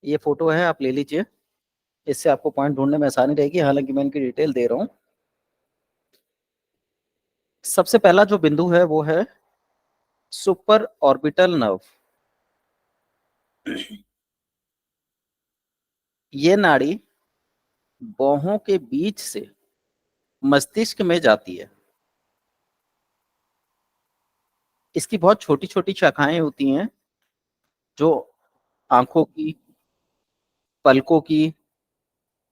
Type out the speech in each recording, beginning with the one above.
ये फोटो है, आप ले लीजिए, इससे आपको पॉइंट ढूंढने में आसानी रहेगी, हालांकि मैं इनकी डिटेल दे रहा हूँ। सबसे पहला जो बिंदु है वो है सुपर ऑर्बिटल नर्व। ये नाड़ी बाहों के बीच से मस्तिष्क में जाती है। इसकी बहुत छोटी छोटी शाखाएं होती हैं जो आंखों की, पलकों की,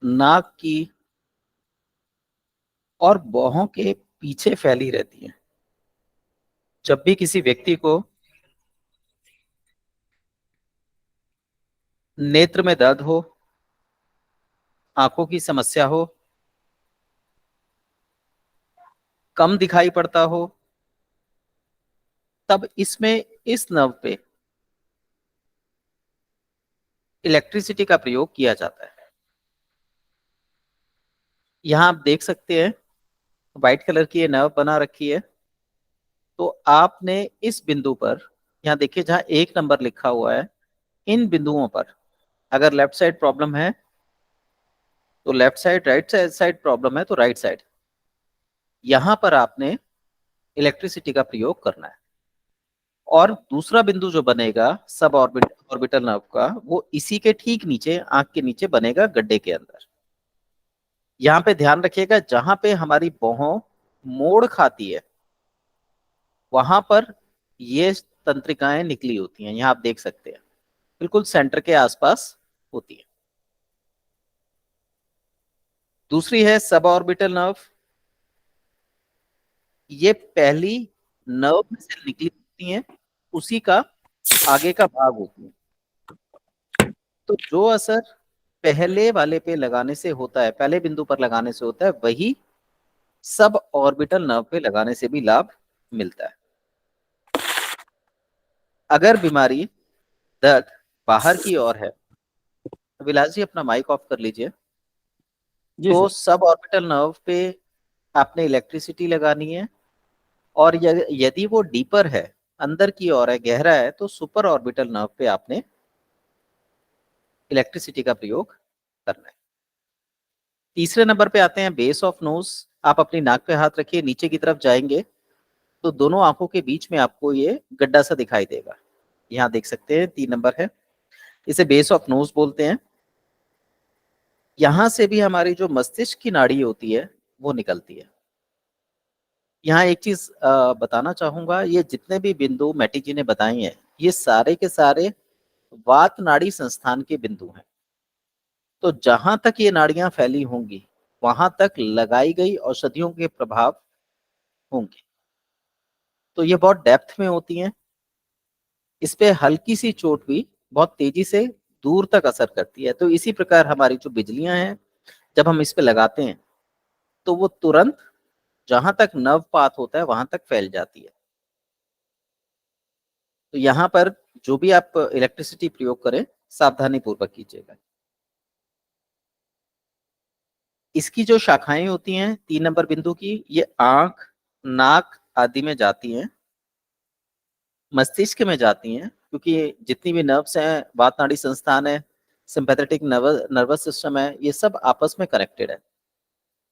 नाक की और बाहों के पीछे फैली रहती हैं। जब भी किसी व्यक्ति को नेत्र में दर्द हो, आंखों की समस्या हो, कम दिखाई पड़ता हो, तब इसमें इस नर्व पे इलेक्ट्रिसिटी का प्रयोग किया जाता है। यहाँ आप देख सकते हैं व्हाइट कलर की ये नर्व बना रखी है। तो आपने इस बिंदु पर, यहाँ देखिए जहाँ 1 नंबर लिखा हुआ है, इन बिंदुओं पर अगर लेफ्ट साइड प्रॉब्लम है तो left side, right side problem है तो राइट साइड, यहां पर आपने इलेक्ट्रिसिटी का प्रयोग करना है। और दूसरा बिंदु जो बनेगा सब ऑर्बिटल नर्व का, वो इसी के ठीक नीचे, आंख के नीचे बनेगा, गड्ढे के अंदर। यहाँ पे ध्यान रखिएगा, जहां पे हमारी भौहों मोड़ खाती है वहां पर ये तंत्रिकाएं निकली होती हैं। यहाँ आप देख सकते हैं बिल्कुल सेंटर के आसपास होती है। दूसरी है सब ऑर्बिटल नर्व। ये पहली नर्व में से निकली होती हैं, उसी का आगे का भाग होती है। तो जो असर पहले वाले पे लगाने से होता है, पहले बिंदु पर लगाने से होता है, वही सब ऑर्बिटल नर्व पे लगाने से भी लाभ मिलता है। अगर बीमारी, दर्द बाहर की ओर है, विलास जी अपना माइक ऑफ कर लीजिए, जी तो सर। सब ऑर्बिटल नर्व पे आपने इलेक्ट्रिसिटी लगानी है। और यदि वो डीपर है, अंदर की ओर है, गहरा है, तो सुपर ऑर्बिटल नर्व पे आपने इलेक्ट्रिसिटी का प्रयोग करना है। तीसरे नंबर पे आते हैं बेस ऑफ नोज। आप अपनी नाक पे हाथ रखिए, नीचे की तरफ जाएंगे तो दोनों आंखों के बीच में आपको ये गड्ढा सा दिखाई देगा। यहाँ देख सकते हैं 3 नंबर है, इसे बेस ऑफ नोज बोलते हैं। यहां से भी हमारी जो मस्तिष्क की नाड़ी होती है वो निकलती है। यहाँ एक चीज बताना चाहूंगा, ये जितने भी बिंदु मैटी जी ने बताए हैं, ये सारे के सारे वात नाड़ी संस्थान के बिंदु हैं। तो जहां तक ये नाड़ियां फैली होंगी वहां तक लगाई गई औषधियों के प्रभाव होंगे। तो ये बहुत डेप्थ में होती हैं। इस पे हल्की सी चोट भी बहुत तेजी से दूर तक असर करती है। तो इसी प्रकार हमारी जो बिजलियां हैं, जब हम इस पे लगाते हैं तो वो तुरंत जहां तक नवपात होता है वहां तक फैल जाती है। तो यहाँ पर जो भी आप इलेक्ट्रिसिटी प्रयोग करें, सावधानी पूर्वक कीजिएगा। इसकी जो शाखाएं होती हैं 3 नंबर बिंदु की, ये आंख, नाक आदि में जाती हैं, मस्तिष्क में जाती हैं, क्योंकि जितनी भी नर्व्स हैं, वात नाड़ी संस्थान है, सिंपैथेटिक नर्वस सिस्टम है, ये सब आपस में कनेक्टेड है।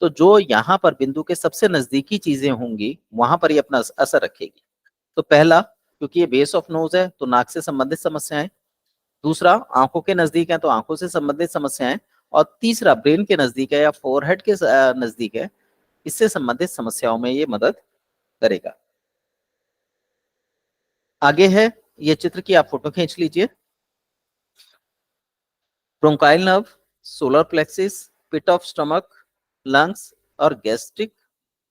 तो जो यहाँ पर बिंदु के सबसे नजदीकी चीजें होंगी वहां पर ये अपना असर रखेगी। तो पहला, क्योंकि ये बेस ऑफ नोज है तो नाक से संबंधित समस्याएं। दूसरा, आंखों के नजदीक है तो आंखों से संबंधित समस्याएं। और तीसरा, ब्रेन के नजदीक है या फोरहेड के नजदीक है, इससे संबंधित समस्याओं में ये मदद करेगा। आगे है ये चित्र की, आप फोटो खींच लीजिए। Bronchial nerve, solar plexus, pit of stomach, lungs और गैस्ट्रिक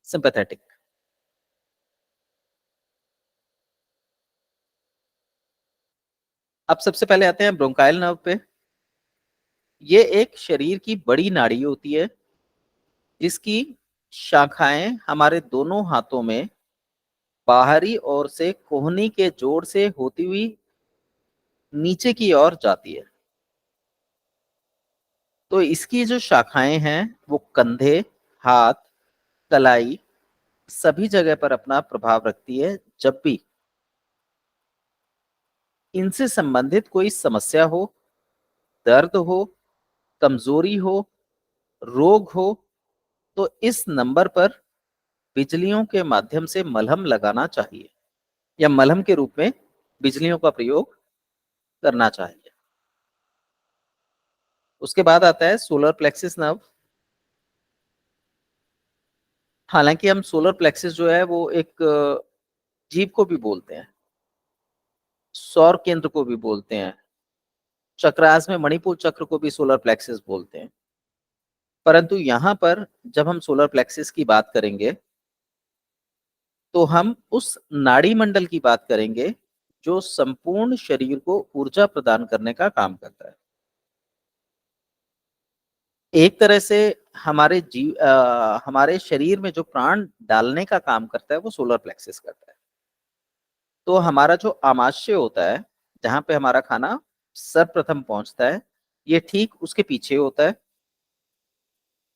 सिंपैथेटिक। अब सबसे पहले आते हैं ब्रोंकाइल नर्व पे। ये एक शरीर की बड़ी नाड़ी होती है जिसकी शाखाएं हमारे दोनों हाथों में बाहरी ओर से कोहनी के जोड़ से होती हुई नीचे की ओर जाती है। तो इसकी जो शाखाएं हैं वो कंधे, हाथ, कलाई, सभी जगह पर अपना प्रभाव रखती है। जब भी इनसे संबंधित कोई समस्या हो, दर्द हो, कमजोरी हो, रोग हो, तो इस नंबर पर बिजलियों के माध्यम से मलहम लगाना चाहिए या मलहम के रूप में बिजलियों का प्रयोग करना चाहिए। उसके बाद आता है सोलर प्लेक्सिस नर्व। हालांकि हम सोलर प्लेक्सिस जो है वो एक जीव को भी बोलते हैं, सौर केंद्र को भी बोलते हैं, चक्रास में मणिपुर चक्र को भी सोलर प्लेक्सिस बोलते हैं। परंतु यहां पर जब हम सोलर प्लेक्सिस की बात करेंगे तो हम उस नाड़ी मंडल की बात करेंगे जो संपूर्ण शरीर को ऊर्जा प्रदान करने का काम करता है। एक तरह से हमारे शरीर में जो प्राण डालने का काम करता है वो सोलर प्लेक्सिस करता है। तो हमारा जो आमाशय होता है, जहां पे हमारा खाना सर्वप्रथम पहुंचता है, ये ठीक उसके पीछे होता है।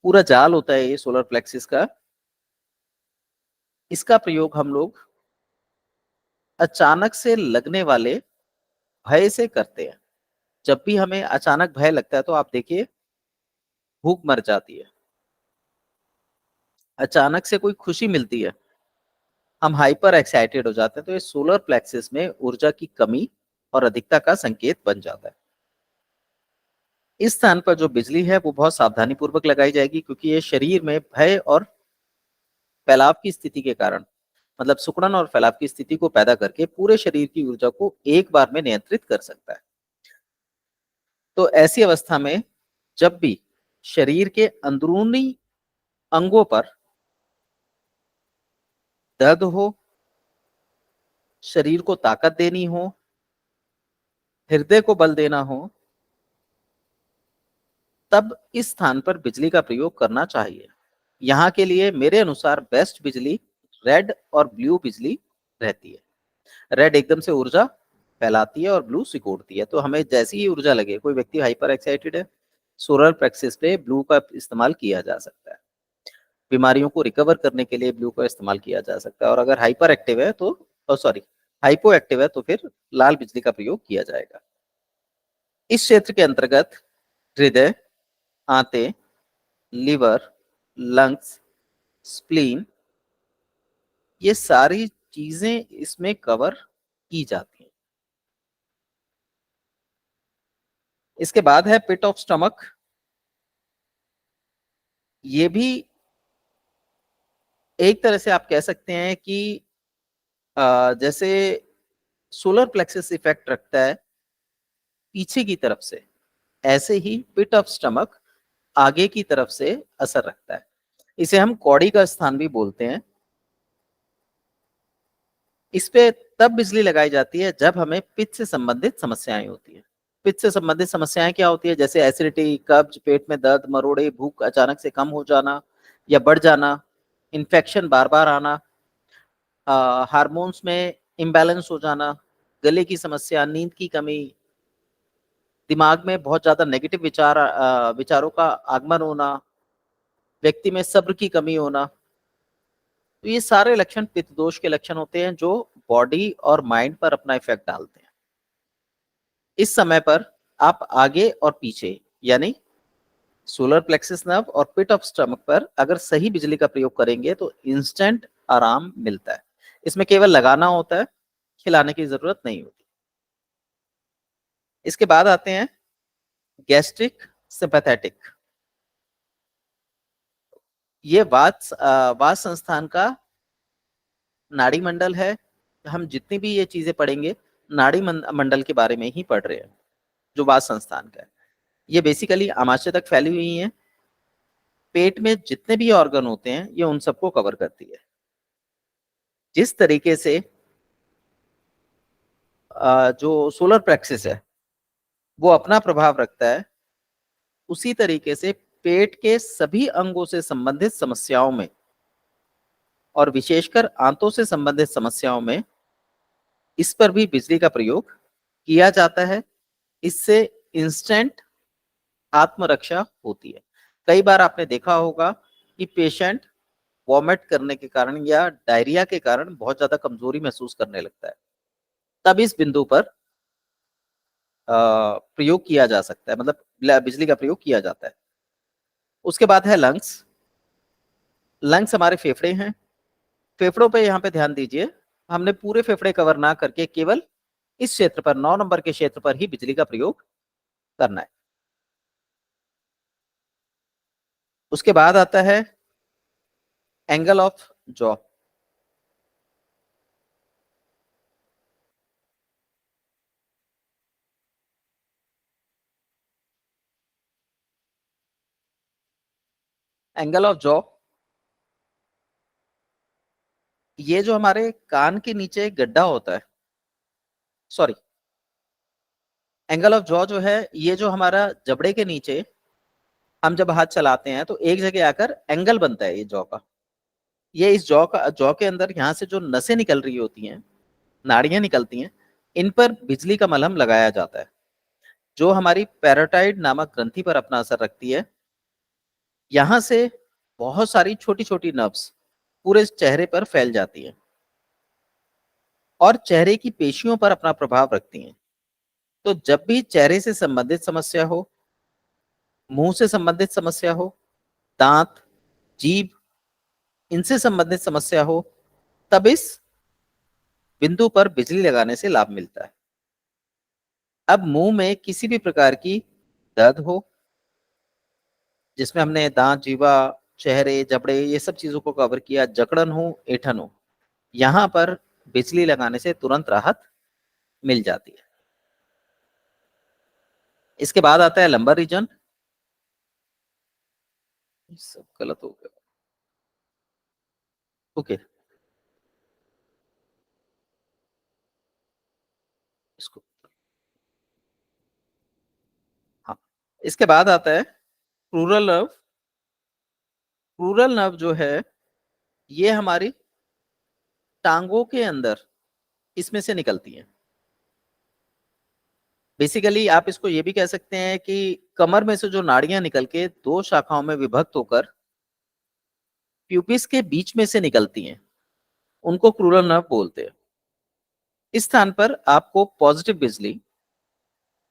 पूरा जाल होता है ये सोलर प्लेक्सिस का। इसका प्रयोग हम लोग अचानक से लगने वाले भय से करते हैं। जब भी हमें अचानक भय लगता है तो आप देखिए भूख मर जाती है। अचानक से कोई खुशी मिलती है, हम हाइपर एक्साइटेड हो जाते हैं, तो ये सोलर प्लेक्सिस में ऊर्जा की कमी और अधिकता का संकेत बन जाता है। इस स्थान पर जो बिजली है वो बहुत सावधानी पूर्वक लगाई जाएगी, क्योंकि ये शरीर में भय और फैलाव की स्थिति के कारण, मतलब सिकुड़न और फैलाव की स्थिति को पैदा करके पूरे शरीर की ऊर्जा को एक बार में नियंत्रित कर सकता है। तो ऐसी अवस्था में जब भी शरीर के अंदरूनी अंगों पर दर्द हो, शरीर को ताकत देनी हो, हृदय को बल देना हो, तब इस स्थान पर बिजली का प्रयोग करना चाहिए। यहाँ के लिए मेरे अनुसार बेस्ट बिजली रेड और ब्लू बिजली रहती है। रेड एकदम से ऊर्जा फैलाती है और ब्लू सिकोड़ती है। तो हमें जैसी ही ऊर्जा लगे, कोई व्यक्ति हाइपर एक्साइटेड है, सोलर प्लेक्सिस पे ब्लू का इस्तेमाल किया जा सकता है। बीमारियों को रिकवर करने के लिए ब्लू का इस्तेमाल किया जा सकता है। और अगर हाइपर एक्टिव है तो सॉरी हाइपो एक्टिव है तो फिर लाल बिजली का प्रयोग किया जाएगा। इस क्षेत्र के अंतर्गत हृदय, आंतें, लिवर, लंग्स, स्प्लीन, ये सारी चीजें इसमें कवर की जाती हैं। इसके बाद है पिट ऑफ स्टमक। ये भी एक तरह से आप कह सकते हैं कि जैसे सोलर प्लेक्सिस इफेक्ट रखता है पीछे की तरफ से, ऐसे ही पिट ऑफ स्टमक आगे की तरफ से असर रखता है। इसे हम कौड़ी का स्थान भी बोलते हैं। इस पे तब बिजली लगाई जाती है जब हमें पित्त से संबंधित समस्याएं होती है। पित्त से संबंधित समस्याएं क्या होती है? जैसे एसिडिटी, कब्ज, पेट में दर्द, मरोड़े, भूख अचानक से कम हो जाना या बढ़ जाना, इन्फेक्शन बार बार आना, हार्मोन्स में इम्बैलेंस हो जाना, गले की समस्या, नींद की कमी, दिमाग में बहुत ज्यादा नेगेटिव विचारों का आगमन होना, व्यक्ति में सब्र की कमी होना। तो ये सारे लक्षण पित्त दोष के लक्षण होते हैं जो बॉडी और माइंड पर अपना इफेक्ट डालते हैं। इस समय पर आप आगे और पीछे यानी सोलर प्लेक्सिस नर्व और पिट ऑफ स्टमक पर अगर सही बिजली का प्रयोग करेंगे तो इंस्टेंट आराम मिलता है। इसमें केवल लगाना होता है, खिलाने की जरूरत नहीं होती। इसके बाद आते हैं गैस्ट्रिक सिंपैथेटिक। ये वात संस्थान का नाड़ी मंडल है। हम जितनी भी ये चीजें पढ़ेंगे नाड़ी मंडल के बारे में ही पढ़ रहे हैं, जो वात संस्थान का है। ये बेसिकली आमाशय तक फैली हुई है। पेट में जितने भी ऑर्गन होते हैं ये उन सबको कवर करती है। जिस तरीके से जो सोलर प्लेक्सिस है वो अपना प्रभाव रखता है, उसी तरीके से पेट के सभी अंगों से संबंधित समस्याओं में और विशेषकर आंतों से संबंधित समस्याओं में इस पर भी बिजली का प्रयोग किया जाता है। इससे इंस्टेंट आत्मरक्षा होती है। कई बार आपने देखा होगा कि पेशेंट वॉमिट करने के कारण या डायरिया के कारण बहुत ज्यादा कमजोरी महसूस करने लगता है। तब इस बिंदु पर प्रयोग किया जा सकता है, मतलब बिजली का प्रयोग किया जाता है। उसके बाद है लंग्स। लंग्स हमारे फेफड़े हैं। फेफड़ों पे यहाँ पे ध्यान दीजिए, हमने पूरे फेफड़े कवर ना करके केवल इस क्षेत्र पर, 9 नंबर के क्षेत्र पर ही बिजली का प्रयोग करना है। उसके बाद आता है angle of jaw. Angle of jaw, ये जो हमारे कान के नीचे एक गड्ढा होता है, सॉरी, एंगल ऑफ जॉ जो है, ये जो हमारा जबड़े के नीचे हम जब हाथ चलाते हैं तो एक जगह आकर एंगल बनता है ये जॉ का। ये इस जॉ के अंदर यहाँ से जो नसें निकल रही होती हैं, नाड़ियां निकलती हैं, इन पर बिजली का मलहम लगाया जाता है, जो हमारी पैराटाइड नामक ग्रंथि पर अपना असर रखती है। यहां से बहुत सारी छोटी छोटी नर्व्स पूरे चेहरे पर फैल जाती हैं और चेहरे की पेशियों पर अपना प्रभाव रखती हैं। तो जब भी चेहरे से संबंधित समस्या हो, मुंह से संबंधित समस्या हो, दांत, जीभ, इनसे संबंधित समस्या हो, तब इस बिंदु पर बिजली लगाने से लाभ मिलता है। अब मुंह में किसी भी प्रकार की दर्द हो, जिसमें हमने दांत, जीवा, चेहरे, जबड़े, ये सब चीजों को कवर किया, जकड़न हो, ऐंठन हो, यहां पर बिजली लगाने से तुरंत राहत मिल जाती है। इसके बाद आता है लंबर रीजन। सब गलत हो गया। ओके, इसको, हाँ, इसके बाद आता है क्रूरल नर्व। क्रूरल नर्व जो है, ये हमारी टांगों के अंदर इसमें से निकलती है। बेसिकली आप इसको ये भी कह सकते हैं कि कमर में से जो नाड़ियां निकल के दो शाखाओं में विभक्त होकर प्यूपिस के बीच में से निकलती हैं, उनको क्रूरल नर्व बोलते हैं। इस स्थान पर आपको पॉजिटिव बिजली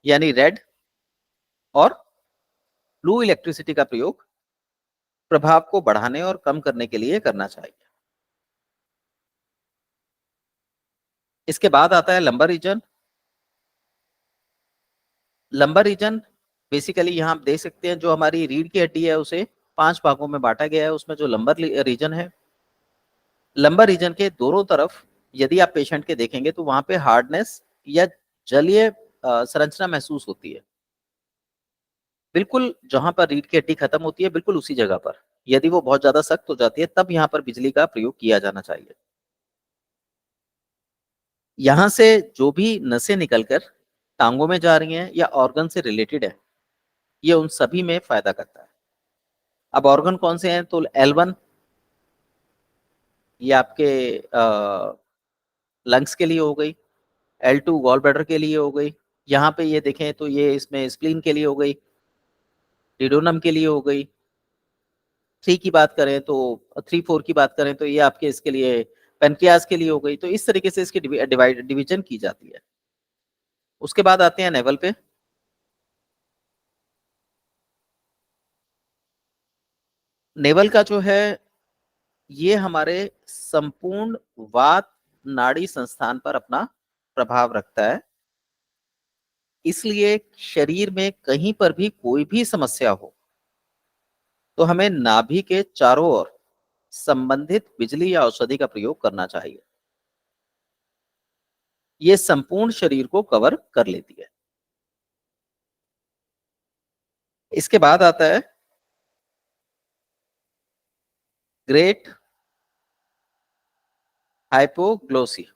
यानी रेड और ब्लू इलेक्ट्रिसिटी का प्रयोग प्रभाव को बढ़ाने और कम करने के लिए करना चाहिए। इसके बाद आता है lumbar region. Lumbar region basically यहाँ आप देख सकते हैं, जो हमारी रीढ़ की हड्डी है उसे 5 भागों में बांटा गया है। उसमें जो लंबर रीजन है, लंबर रीजन के दोनों तरफ यदि आप पेशेंट के देखेंगे तो वहां पे हार्डनेस या जलीय संरचना महसूस होती है, बिल्कुल जहां पर रीढ़ की हड्डी खत्म होती है, बिल्कुल उसी जगह पर। यदि वो बहुत ज्यादा सख्त हो जाती है, तब यहाँ पर बिजली का प्रयोग किया जाना चाहिए। यहाँ से जो भी नसें निकलकर टांगों में जा रही हैं या ऑर्गन से रिलेटेड है, ये उन सभी में फायदा करता है। अब ऑर्गन कौन से हैं, तो L1 ये आपके लंग्स के लिए हो गई, L2 गॉल ब्लैडर के लिए हो गई, यहाँ पे ये देखें तो ये इसमें स्प्लीन के लिए हो गई, डिडोनम के लिए हो गई। 3 की बात करें तो 3-4 की बात करें तो ये आपके इसके लिए पेनक्रियाज के लिए हो गई। तो इस तरीके से इसकी डिवीजन की जाती है। उसके बाद आते हैं नेवल पे। नेवल का जो है, ये हमारे संपूर्ण वात नाड़ी संस्थान पर अपना प्रभाव रखता है। इसलिए शरीर में कहीं पर भी कोई भी समस्या हो तो हमें नाभि के चारों ओर संबंधित बिजली या औषधि का प्रयोग करना चाहिए। ये संपूर्ण शरीर को कवर कर लेती है। इसके बाद आता है ग्रेट हाइपोग्लोसी।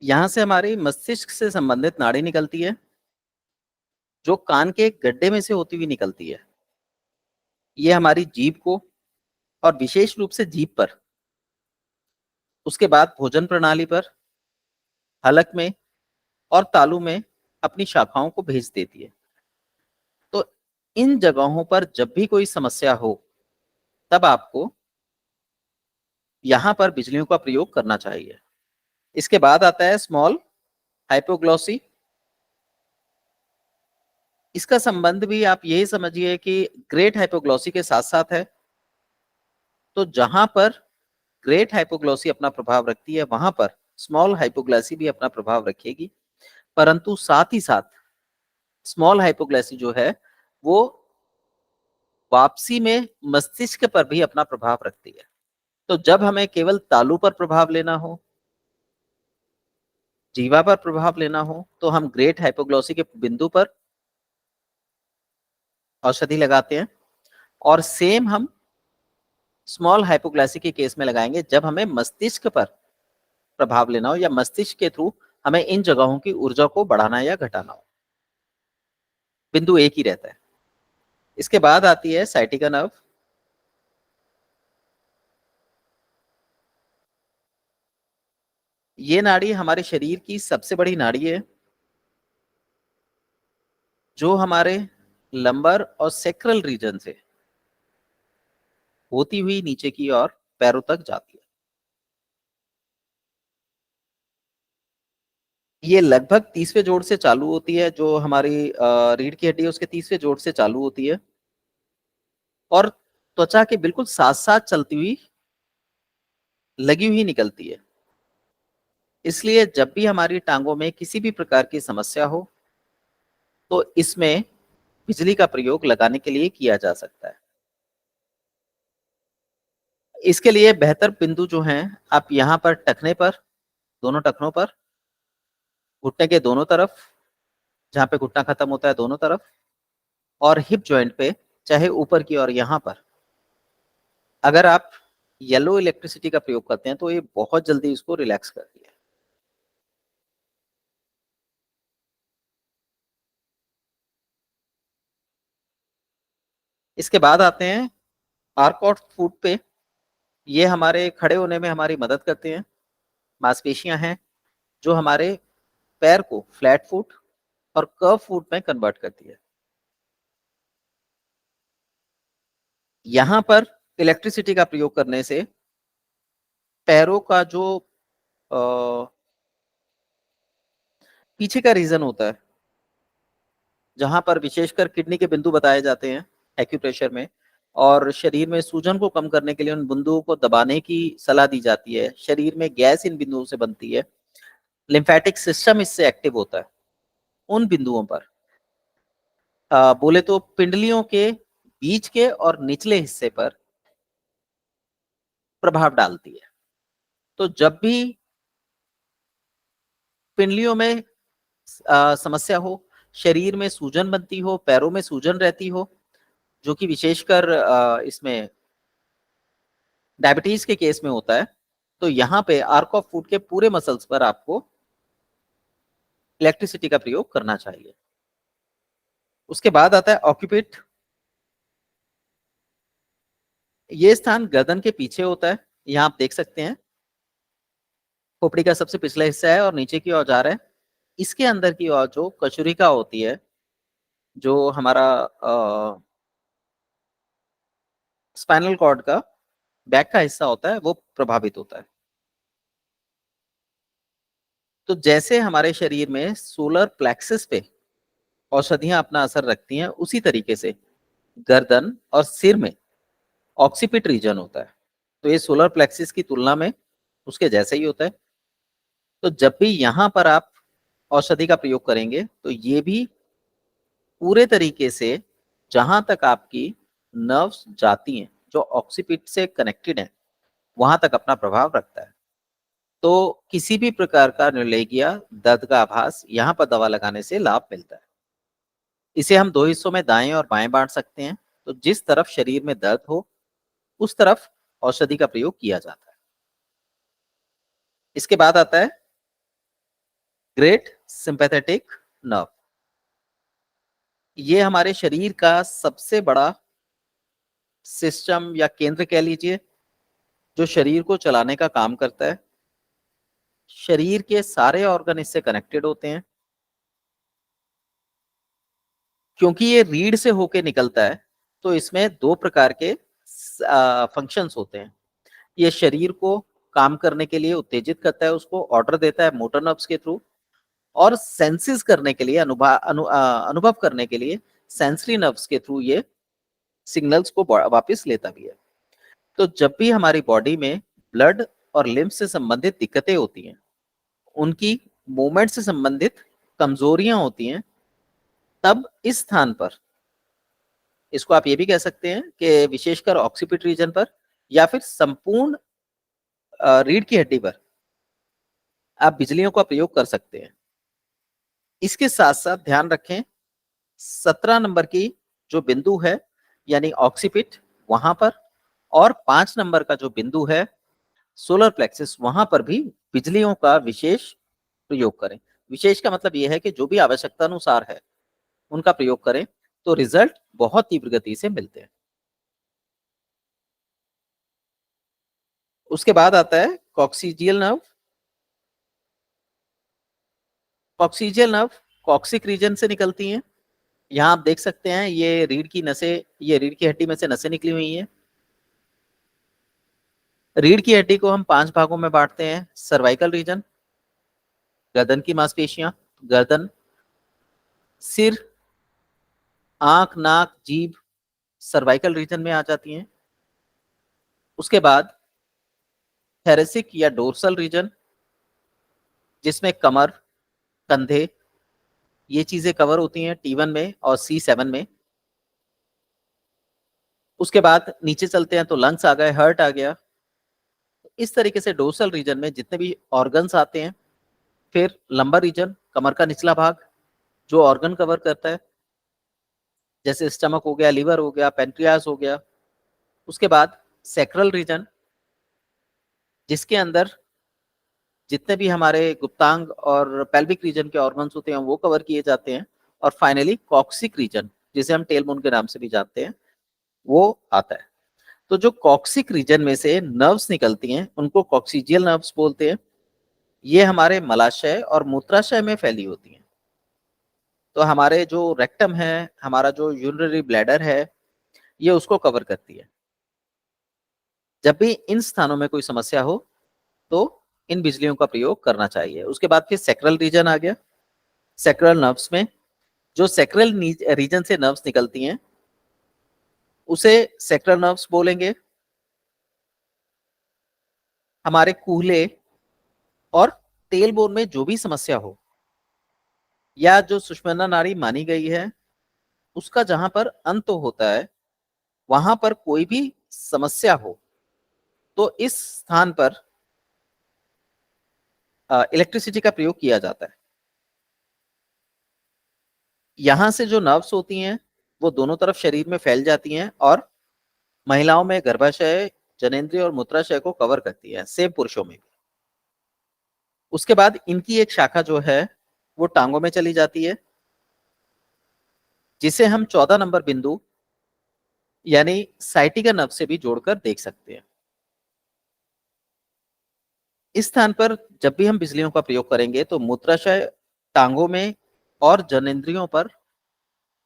यहां से हमारी मस्तिष्क से संबंधित नाड़ी निकलती है, जो कान के गड्ढे में से होती हुई निकलती है। ये हमारी जीभ को और विशेष रूप से जीभ पर, उसके बाद भोजन प्रणाली पर, हलक में और तालू में अपनी शाखाओं को भेज देती है। तो इन जगहों पर जब भी कोई समस्या हो तब आपको यहां पर बिजलियों का प्रयोग करना चाहिए। इसके बाद आता है स्मॉल हाइपोग्लॉसी। इसका संबंध भी आप यही समझिए कि ग्रेट हाइपोग्लॉसी के साथ साथ है। तो जहां पर ग्रेट हाइपोग्लॉसी अपना प्रभाव रखती है वहां पर स्मॉल हाइपोग्लासी भी अपना प्रभाव रखेगी, परंतु साथ ही साथ स्मॉल हाइपोग्लासी जो है वो वापसी में मस्तिष्क पर भी अपना प्रभाव रखती है। तो जब हमें केवल तालू पर प्रभाव लेना हो, जीवा पर प्रभाव लेना हो, तो हम ग्रेट हाइपोग्लॉसी के बिंदु पर औषधि लगाते हैं, और सेम हम स्मॉल हाइपोग्लासी के केस में लगाएंगे जब हमें मस्तिष्क पर प्रभाव लेना हो या मस्तिष्क के थ्रू हमें इन जगहों की ऊर्जा को बढ़ाना या घटाना हो। बिंदु एक ही रहता है। इसके बाद आती है साइटिका नर्व। ये नाड़ी हमारे शरीर की सबसे बड़ी नाड़ी है, जो हमारे लंबर और सेक्रल रीजन से होती हुई नीचे की ओर पैरों तक जाती है। ये लगभग 30वें जोड़ से चालू होती है, जो हमारी रीढ़ की हड्डी है उसके 30वें जोड़ से चालू होती है, और त्वचा के बिल्कुल साथ साथ चलती हुई लगी हुई निकलती है। इसलिए जब भी हमारी टांगों में किसी भी प्रकार की समस्या हो तो इसमें बिजली का प्रयोग लगाने के लिए किया जा सकता है। इसके लिए बेहतर बिंदु जो हैं, आप यहाँ पर टखने पर, दोनों टखनों पर, घुटने के दोनों तरफ, जहाँ पे घुटना खत्म होता है दोनों तरफ, और हिप जॉइंट पे, चाहे ऊपर की ओर यहाँ पर। अगर आप येलो इलेक्ट्रिसिटी का प्रयोग करते हैं तो ये बहुत जल्दी इसको रिलैक्स करती है। इसके बाद आते हैं आर्क ऑफ फुट पे। ये हमारे खड़े होने में हमारी मदद करते हैं। मांसपेशियां हैं जो हमारे पैर को फ्लैट फुट और कर्व फुट में कन्वर्ट करती है। यहां पर इलेक्ट्रिसिटी का प्रयोग करने से पैरों का जो पीछे का रीजन होता है, जहां पर विशेषकर किडनी के बिंदु बताए जाते हैं एक्यूप्रेशर में, और शरीर में सूजन को कम करने के लिए उन बिंदुओं को दबाने की सलाह दी जाती है। शरीर में गैस इन बिंदुओं से बनती है, लिम्फेटिक सिस्टम इससे एक्टिव होता है। उन बिंदुओं पर बोले तो पिंडलियों के बीच के और निचले हिस्से पर प्रभाव डालती है। तो जब भी पिंडलियों में समस्या हो, शरीर में सूजन बनती हो, पैरों में सूजन रहती हो, जो कि विशेषकर इसमें डायबिटीज के केस में होता है, तो यहाँ पे आर्क ऑफ फुट के पूरे मसल्स पर आपको इलेक्ट्रिसिटी का प्रयोग करना चाहिए। उसके बाद आता है ऑक्यूपिट। ये स्थान गर्दन के पीछे होता है। यहाँ आप देख सकते हैं खोपड़ी का सबसे पिछला हिस्सा है और नीचे की ओर जा रहा है। इसके अंदर की ओर जो कशुरिका होती है, जो हमारा स्पाइनल कॉर्ड का बैक का हिस्सा होता है, वो प्रभावित होता है। तो जैसे हमारे शरीर में सोलर प्लेक्सिस पे औषधियां अपना असर रखती हैं, उसी तरीके से गर्दन और सिर में ऑक्सीपिट रीजन होता है। तो ये सोलर प्लेक्सिस की तुलना में उसके जैसे ही होता है। तो जब भी यहाँ पर आप औषधि का प्रयोग करेंगे तो ये भी पूरे तरीके से जहां तक आपकी नर्व्स जाती हैं जो ऑक्सीपिट से कनेक्टेड हैं, वहां तक अपना प्रभाव रखता है। तो किसी भी प्रकार का न्यूरोलैगिया, दर्द का आभास, यहाँ पर दवा लगाने से लाभ मिलता है। इसे हम दो हिस्सों में दाएं और बाएं बांट सकते हैं। तो जिस तरफ शरीर में दर्द हो उस तरफ औषधि का प्रयोग किया जाता है। इसके बाद आता है ग्रेट सिंपैथेटिक नर्व। ये हमारे शरीर का सबसे बड़ा सिस्टम या केंद्र कह लीजिए, जो शरीर को चलाने का काम करता है। शरीर के सारे ऑर्गन इससे कनेक्टेड होते हैं। क्योंकि ये रीढ़ से होके निकलता है, तो इसमें दो प्रकार के फंक्शंस होते हैं। ये शरीर को काम करने के लिए उत्तेजित करता है, उसको ऑर्डर देता है मोटर नर्व्स के थ्रू, और सेंसेस करने के लिए अनुभव करने के लिए सेंसरी नर्व्स के थ्रू ये सिग्नल्स को वापस लेता भी है। तो जब भी हमारी बॉडी में ब्लड और लिम्फ से संबंधित दिक्कतें होती हैं, उनकी मूवमेंट से संबंधित कमजोरियां होती हैं, तब इस स्थान पर, इसको आप ये भी कह सकते हैं कि विशेषकर ऑक्सीपिट रीजन पर या फिर संपूर्ण रीढ़ की हड्डी पर आप बिजलियों का प्रयोग कर सकते हैं। इसके साथ साथ ध्यान रखें, 17 नंबर की जो बिंदु है यानी ऑक्सीपिट, वहां पर, और 5 नंबर का जो बिंदु है सोलर प्लेक्सिस, वहां पर भी बिजलियों का विशेष प्रयोग करें। विशेष का मतलब यह है कि जो भी आवश्यकता अनुसार है उनका प्रयोग करें, तो रिजल्ट बहुत तीव्र गति से मिलते हैं। उसके बाद आता है coccygeal nerve. Coccygeal nerve coccyx reason से निकलती हैं। यहाँ आप देख सकते हैं ये रीढ़ की नसें, ये रीढ़ की हड्डी में से नसें निकली हुई हैं। रीढ़ की हड्डी को हम 5 भागों में बांटते हैं। सर्वाइकल रीजन, गर्दन की मांसपेशियां, गर्दन, सिर, आंख, नाक, जीभ सर्वाइकल रीजन में आ जाती हैं। उसके बाद थैरेसिक या डोर्सल रीजन, जिसमें कमर, कंधे, ये चीजें कवर होती हैं T1 में और C7 में। उसके बाद नीचे चलते हैं तो लंग्स आ गए, हार्ट आ गया। इस तरीके से डोर्सल रीजन में जितने भी ऑर्गन्स आते हैं। फिर लंबर रीजन, कमर का निचला भाग, जो ऑर्गन कवर करता है, जैसे स्टमक हो गया, लिवर हो गया, पेंक्रियास हो गया। उसके बाद सैक्रल रीजन, जिसके अंदर जितने भी हमारे गुप्तांग और पेल्विक रीजन के ऑर्गन्स होते हैं वो कवर किए जाते हैं। और फाइनली कॉक्सिक रीजन, जिसे हम टेलबोन के नाम से भी जानते हैं, वो आता है। तो जो कॉक्सिक रीजन में से नर्व्स निकलती हैं उनको कॉक्सिजियल नर्व्स बोलते हैं। ये हमारे मलाशय और मूत्राशय में फैली होती हैं। तो हमारे जो रेक्टम है, हमारा जो यूरिनरी ब्लैडर है, ये उसको कवर करती है। जब भी इन स्थानों में कोई समस्या हो तो इन बिजलियों का प्रयोग करना चाहिए। उसके बाद फिर सैक्रल रीजन आ गया। सैक्रल नर्व्स में जो सैक्रल रीजन से नर्व्स निकलती हैं उसे सैक्रल नर्व्स बोलेंगे। हमारे कूल्हे और टेलबोन में जो भी समस्या हो या जो सुषुम्ना नाड़ी मानी गई है उसका जहां पर अंत होता है, वहां पर कोई भी समस्या हो तो इस स्थान पर इलेक्ट्रिसिटी का प्रयोग किया जाता है। यहां से जो नर्व्स होती हैं वो दोनों तरफ शरीर में फैल जाती हैं और महिलाओं में गर्भाशय, जनेंद्रिय और मूत्राशय को कवर करती है, सेम पुरुषों में भी। उसके बाद इनकी एक शाखा जो है वो टांगों में चली जाती है, जिसे हम 14 नंबर बिंदु यानी साइटिका नर्व से भी जोड़कर देख सकते हैं। इस स्थान पर जब भी हम बिजलियों का प्रयोग करेंगे तो मूत्राशय, टांगों में और जनेंद्रियों पर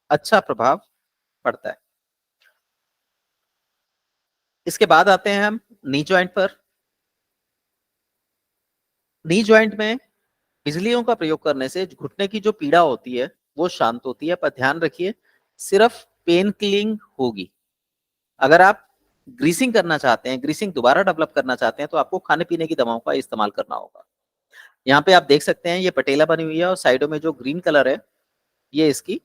अच्छा प्रभाव पड़ता है। इसके बाद आते हैं हम नी जॉइंट पर। नी जॉइंट में बिजलियों का प्रयोग करने से घुटने की जो पीड़ा होती है वो शांत होती है, पर ध्यान रखिए सिर्फ पेन किलिंग होगी। अगर आप ग्रीसिंग करना चाहते हैं, ग्रीसिंग दोबारा डेवलप करना चाहते हैं, तो आपको खाने पीने की दवाओं का इस्तेमाल करना होगा। यहाँ पे आप देख सकते हैं ये पटेला बनी हुई है और साइडों में जो ग्रीन कलर है ये इसकी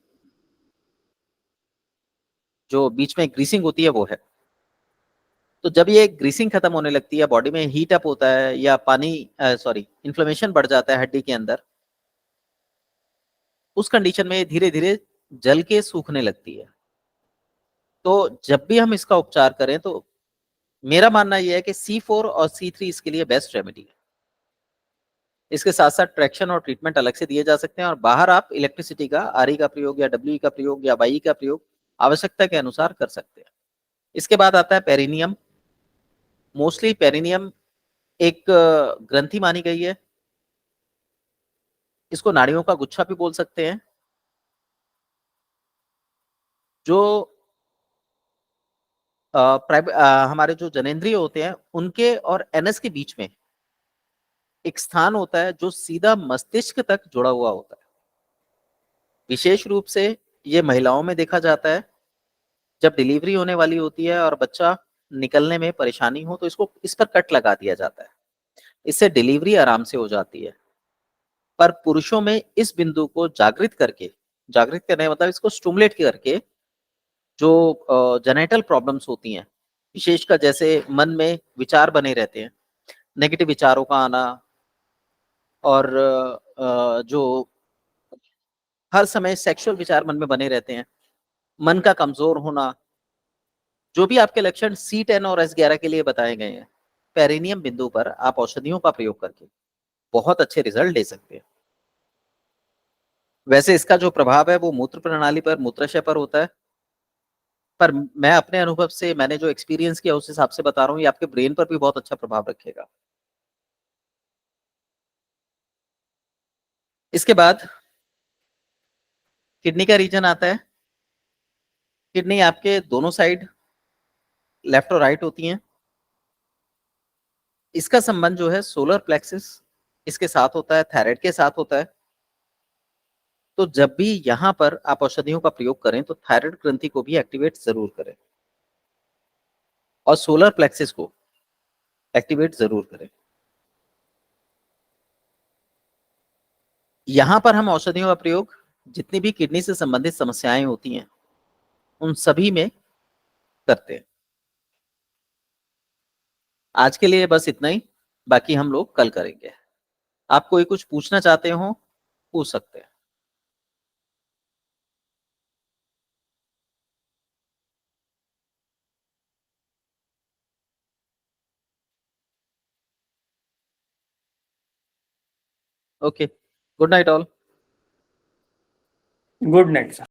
जो बीच में ग्रीसिंग होती है वो है। तो जब ये ग्रीसिंग खत्म होने लगती है, बॉडी में हीट अप होता है या इन्फ्लेमेशन बढ़ जाता है हड्डी के अंदर, उस कंडीशन में धीरे धीरे जल के सूखने लगती है। तो जब भी हम इसका उपचार करें तो मेरा मानना यह है कि C4 और C3 इसके लिए बेस्ट रेमेडी है। इसके साथ साथ ट्रैक्शन और ट्रीटमेंट अलग से दिए जा सकते हैं और बाहर आप इलेक्ट्रिसिटी का RE का प्रयोग या WE का प्रयोग या YE का प्रयोग आवश्यकता के अनुसार कर सकते हैं। इसके बाद आता है पेरिनियम। मोस्टली पेरिनियम एक ग्रंथि मानी गई है, इसको नाड़ियों का गुच्छा भी बोल सकते हैं, जो हमारे जो जनेंद्रिय होते हैं उनके और एनएस के बीच में एक स्थान होता है जो सीधा मस्तिष्क तक जुड़ा हुआ होता है। विशेष रूप से ये महिलाओं में देखा जाता है। जब डिलीवरी होने वाली होती है और बच्चा निकलने में परेशानी हो तो इसको इस पर कट लगा दिया जाता है, इससे डिलीवरी आराम से हो जाती है। पर पुरुषों में इस बिंदु को जागृत करने मतलब इसको स्टुमुलेट करके जो जेनेटल प्रॉब्लम्स होती हैं, विशेषकर जैसे मन में विचार बने रहते हैं, नेगेटिव विचारों का आना, और जो हर समय सेक्सुअल विचार मन में बने रहते हैं, मन का कमजोर होना, जो भी आपके लक्षण C10 और S11 के लिए बताए गए हैं, पेरिनियम बिंदु पर आप औषधियों का प्रयोग करके बहुत अच्छे रिजल्ट ले सकते हैं। वैसे इसका जो प्रभाव है वो मूत्र प्रणाली पर, मूत्राशय पर होता है, पर मैं अपने अनुभव से, मैंने जो एक्सपीरियंस किया उस हिसाब से बता रहा हूँ, ये आपके ब्रेन पर भी बहुत अच्छा प्रभाव रखेगा। इसके बाद किडनी का रीजन आता है। किडनी आपके दोनों साइड, लेफ्ट और राइट होती हैं। इसका संबंध जो है सोलर प्लेक्सिस इसके साथ होता है, थायराइड के साथ होता है। तो जब भी यहां पर आप औषधियों का प्रयोग करें तो थायराइड ग्रंथि को भी एक्टिवेट जरूर करें और सोलर प्लेक्सिस को एक्टिवेट जरूर करें। यहां पर हम औषधियों का प्रयोग जितनी भी किडनी से संबंधित समस्याएं होती हैं उन सभी में करते हैं। आज के लिए बस इतना ही, बाकी हम लोग कल करेंगे। आप कोई कुछ पूछना चाहते हो पूछ सकते हैं। Okay, good night all. Good night sir.